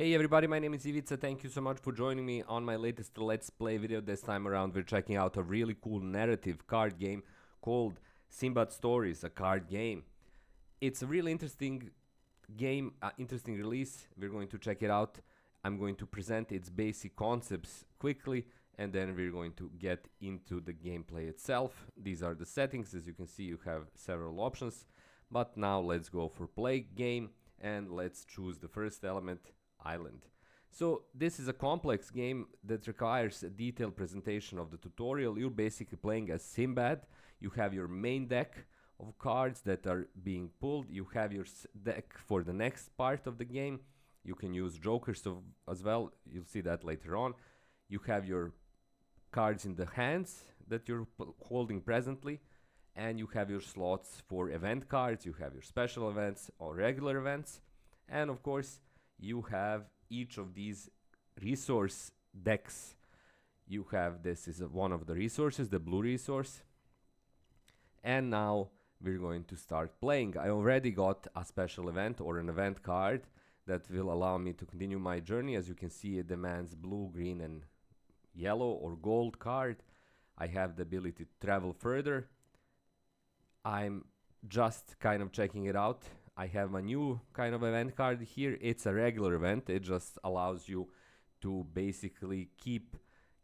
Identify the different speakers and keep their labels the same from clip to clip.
Speaker 1: Hey everybody, my name is Ivica. Thank you so much for joining me on my latest Let's Play video. This time around we're checking out a really cool narrative card game called Sinbad Stories, a card game. It's a really interesting game, interesting release. We're going to check it out. I'm going to present its basic concepts quickly and then we're going to get into the gameplay itself. These are the settings. As you can see, you have several options. But now let's go for play game and let's choose the first element, island. So this is a complex game that requires a detailed presentation of the tutorial. You're basically playing as Sinbad. You have your main deck of cards that are being pulled. You have your deck for the next part of the game. You can use jokers as well. You'll see that later on. You have your cards in the hands that you're holding presently, and you have your slots for event cards. You have your special events or regular events, and of course you have each of these resource decks. You have, this is one of the resources, the blue resource. And now we're going to start playing. I already got a special event or an event card that will allow me to continue my journey. As you can see, it demands blue, green and yellow or gold card. I have the ability to travel further. I'm just kind of checking it out. I have a new kind of event card here. It's a regular event. It just allows you to basically keep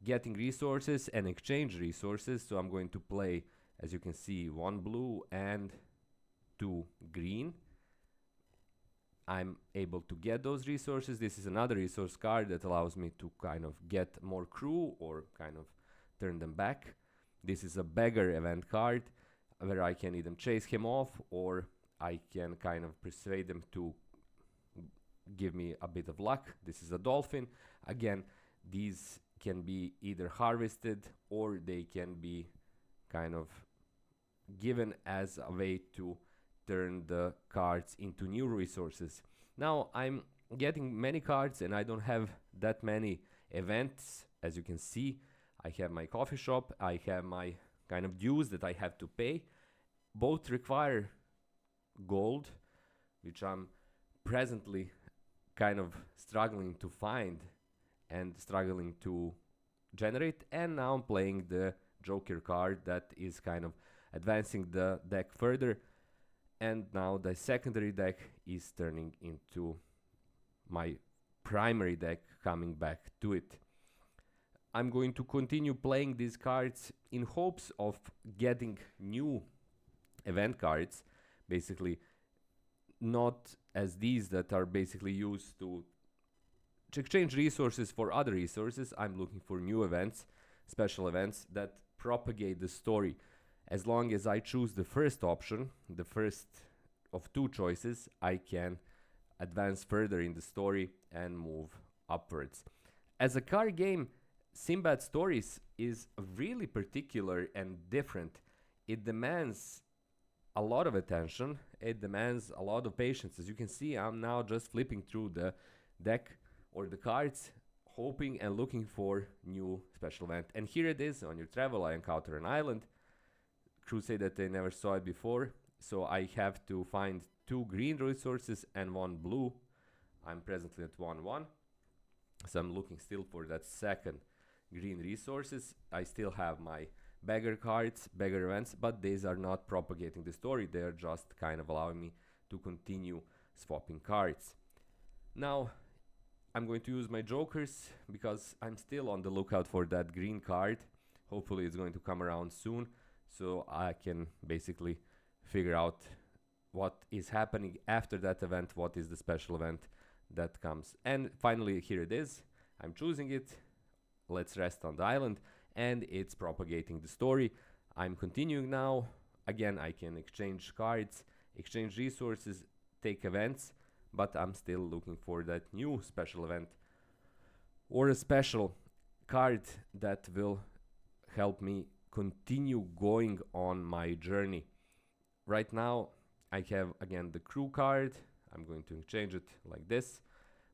Speaker 1: getting resources and exchange resources. So I'm going to play, as you can see, 1 blue and 2 green. I'm able to get those resources. This is another resource card that allows me to kind of get more crew or kind of turn them back. This is a beggar event card where I can either chase him off or I can kind of persuade them to give me a bit of luck. This is a dolphin. Again, these can be either harvested or they can be kind of given as a way to turn the cards into new resources. Now I'm getting many cards and I don't have that many events. As you can see, I have my coffee shop, I have my kind of dues that I have to pay. Both require gold, which I'm presently kind of struggling to find and struggling to generate. And now I'm playing the Joker card that is kind of advancing the deck further. And now the secondary deck is turning into my primary deck, coming back to it. I'm going to continue playing these cards in hopes of getting new event cards, basically not as these that are basically used to exchange resources for other resources. I'm looking for new events, special events that propagate the story. As long as I choose the first option, the first of two choices, I can advance further in the story and move upwards. As a card game, Sinbad Stories is really particular and different. It demands a lot of attention. It demands a lot of patience. As you can see, I'm now just flipping through the deck or the cards, hoping and looking for new special event. And here it is. On your travel, I encounter an island. Crew say that they never saw it before, so I have to find 2 green resources and 1 blue. I'm presently at 1-1, so I'm looking still for that second green resources. I still have my beggar cards, beggar events, but these are not propagating the story. They are just kind of allowing me to continue swapping cards. Now I'm going to use my jokers because I'm still on the lookout for that green card. Hopefully it's going to come around soon, so I can basically figure out what is happening after that event, what is the special event that comes. And finally, here it is. I'm choosing it. Let's rest on the island, and it's propagating the story. I'm continuing now. Again, I can exchange cards, exchange resources, take events, but I'm still looking for that new special event or a special card that will help me continue going on my journey. Right now I have again the crew card. I'm going to exchange it like this,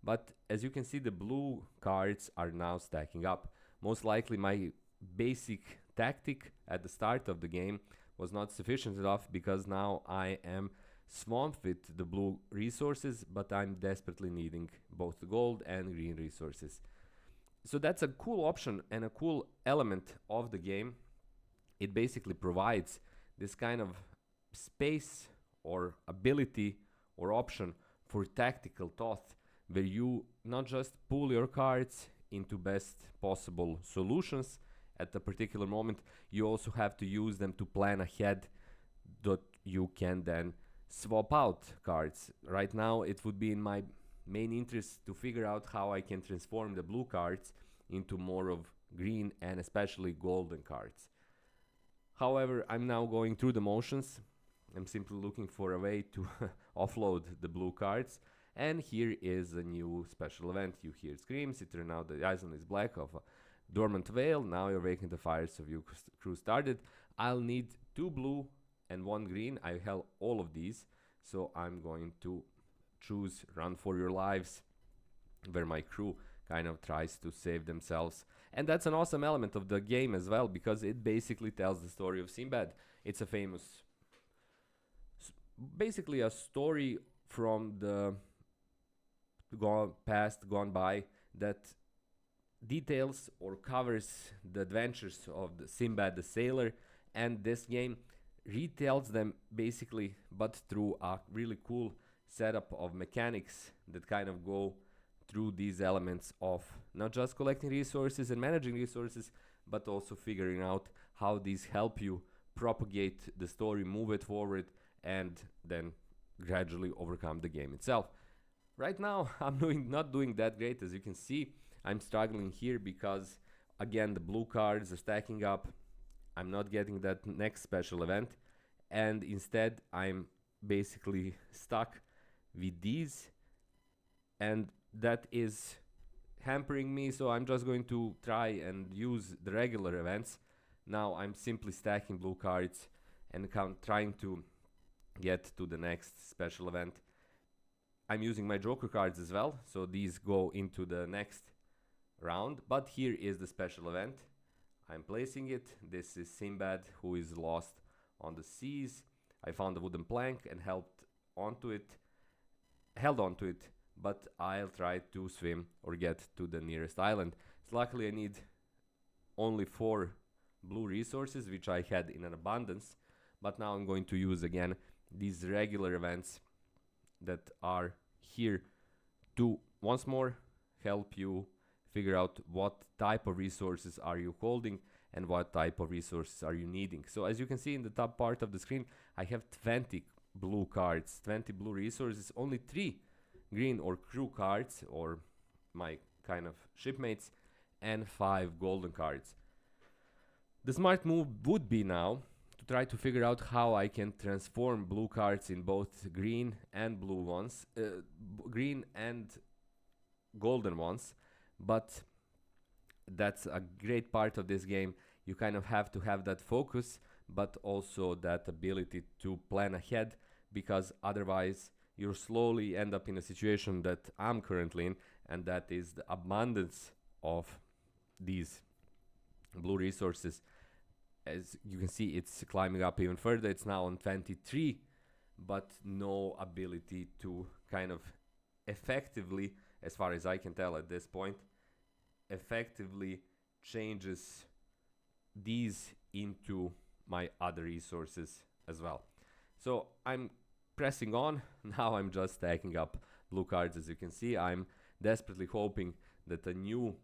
Speaker 1: but as you can see, the blue cards are now stacking up. Most likely my basic tactic at the start of the game was not sufficient enough, because now I am swamped with the blue resources, but I'm desperately needing both the gold and green resources. So that's a cool option and a cool element of the game. It basically provides this kind of space or ability or option for tactical thought, where you not just pull your cards into best possible solutions at a particular moment, you also have to use them to plan ahead that you can then swap out cards. Right now, it would be in my main interest to figure out how I can transform the blue cards into more of green and especially golden cards. However, I'm now going through the motions. I'm simply looking for a way to offload the blue cards. And here is a new special event. You hear screams. It turns out the island is black of a dormant whale. Now you're waking the fires of your crew started. I'll need 2 blue and 1 green. I have all of these. So I'm going to choose Run for Your Lives, where my crew kind of tries to save themselves. And that's an awesome element of the game as well, because it basically tells the story of Sinbad. It's a famous, basically a story from the past, gone by, that details or covers the adventures of the Sinbad the sailor, and this game retells them basically, but through a really cool setup of mechanics that kind of go through these elements of not just collecting resources and managing resources, but also figuring out how these help you propagate the story, move it forward, and then gradually overcome the game itself. Right now, I'm not doing that great. As you can see, I'm struggling here because, again, the blue cards are stacking up. I'm not getting that next special event, and instead I'm basically stuck with these, and that is hampering me. So I'm just going to try and use the regular events. Now I'm simply stacking blue cards and trying to get to the next special event. I'm using my joker cards as well, so these go into the next round. But here is the special event. I'm placing it. This is Sinbad, who is lost on the seas. I found a wooden plank and held onto it, but I'll try to swim or get to the nearest island. So luckily I need only 4 blue resources, which I had in an abundance, but now I'm going to use again these regular events that are here to once more help you figure out what type of resources are you holding and what type of resources are you needing. So as you can see in the top part of the screen, I have 20 blue cards, 20 blue resources, only 3 green or crew cards or my kind of shipmates, and 5 golden cards. The smart move would be now to try to figure out how I can transform blue cards in both green and blue ones, green and golden ones, but that's a great part of this game. You kind of have to have that focus, but also that ability to plan ahead, because otherwise you slowly end up in a situation that I'm currently in, and that is the abundance of these blue resources. As you can see, it's climbing up even further. It's now on 23, but no ability to kind of effectively, as far as I can tell at this point, effectively changes these into my other resources as well. So I'm pressing on. Now I'm just stacking up blue cards. As you can see, I'm desperately hoping that a new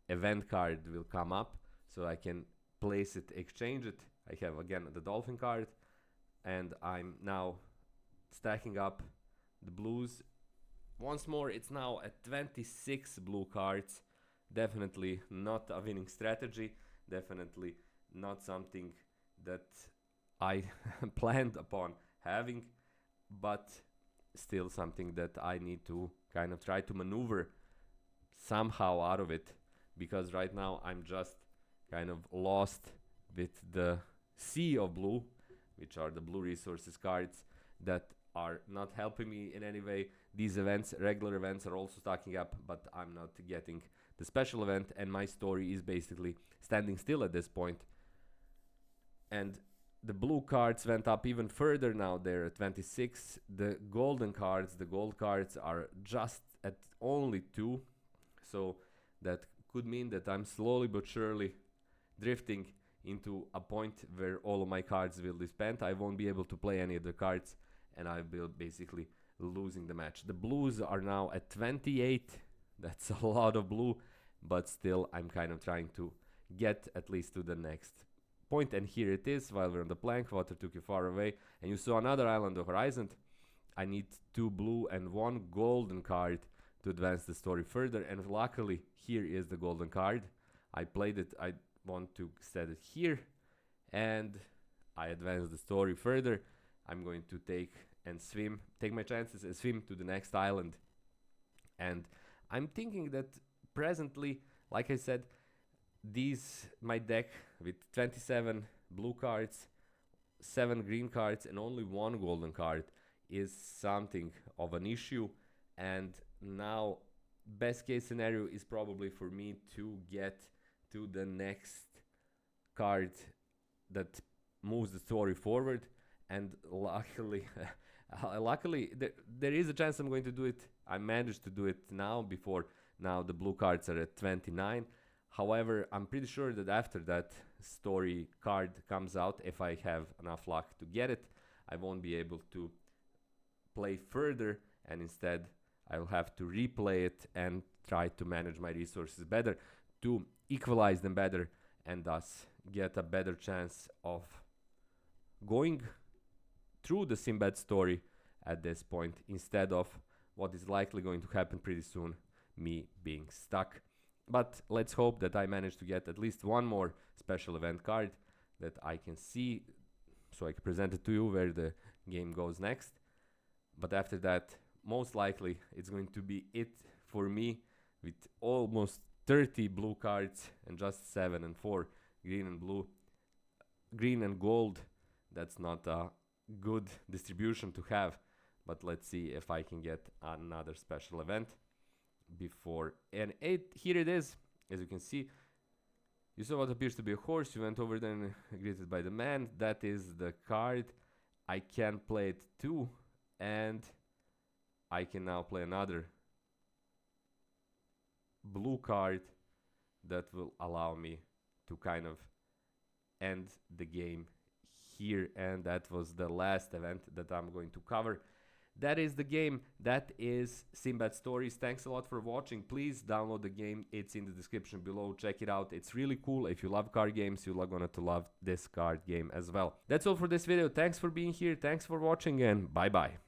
Speaker 1: event card will come up so I can place it, exchange it. I have again the dolphin card, and I'm now stacking up the blues. Once more, it's now at 26 blue cards. Definitely not a winning strategy. Definitely not something that I planned upon having, but still something that I need to kind of try to maneuver somehow out of it, because right now I'm just kind of lost with the sea of blue, which are the blue resources cards that are not helping me in any way. These events, regular events, are also stacking up, but I'm not getting the special event, and my story is basically standing still at this point. And the blue cards went up even further. Now they're at 26. The golden cards, the gold cards are just at only 2. So that could mean that I'm slowly but surely drifting into a point where all of my cards will be spent. I won't be able to play any of the cards, and I will basically losing the match. The blues are now at 28. That's a lot of blue, but still I'm kind of trying to get at least to the next point. And here it is. While we're on the plank, water took you far away, and you saw another island of horizon. I need 2 blue and 1 golden card to advance the story further, and luckily here is the golden card. I played it. I want to set it here, and I advance the story further. I'm going to take my chances and swim to the next island. And I'm thinking that presently, like I said, my deck with 27 blue cards, 7 green cards, and only 1 golden card is something of an issue. And now best case scenario is probably for me to get to the next card that moves the story forward. And luckily there is a chance I'm going to do it. I managed to do it now. Before now the blue cards are at 29. However, I'm pretty sure that after that story card comes out, if I have enough luck to get it, I won't be able to play further, and instead I will have to replay it and try to manage my resources better, to equalize them better, and thus get a better chance of going through the Sinbad story at this point, instead of what is likely going to happen pretty soon, me being stuck. But let's hope that I manage to get at least 1 more special event card that I can see, so I can present it to you where the game goes next. But after that, most likely it's going to be it for me, with almost 30 blue cards and just 7 and 4 green and blue. Green and gold, that's not a good distribution to have, but let's see if I can get another special event before. And here it is. As you can see, you saw what appears to be a horse. You went over there and greeted by the man. That is the card. I can play it too, and I can now play another blue card that will allow me to kind of end the game here. And that was the last event that I'm going to cover. That is the game. That is Sinbad Stories. Thanks a lot for watching. Please download the game. It's in the description below. Check it out. It's really cool. If you love card games, you're going to love this card game as well. That's all for this video. Thanks for being here. Thanks for watching, and bye bye.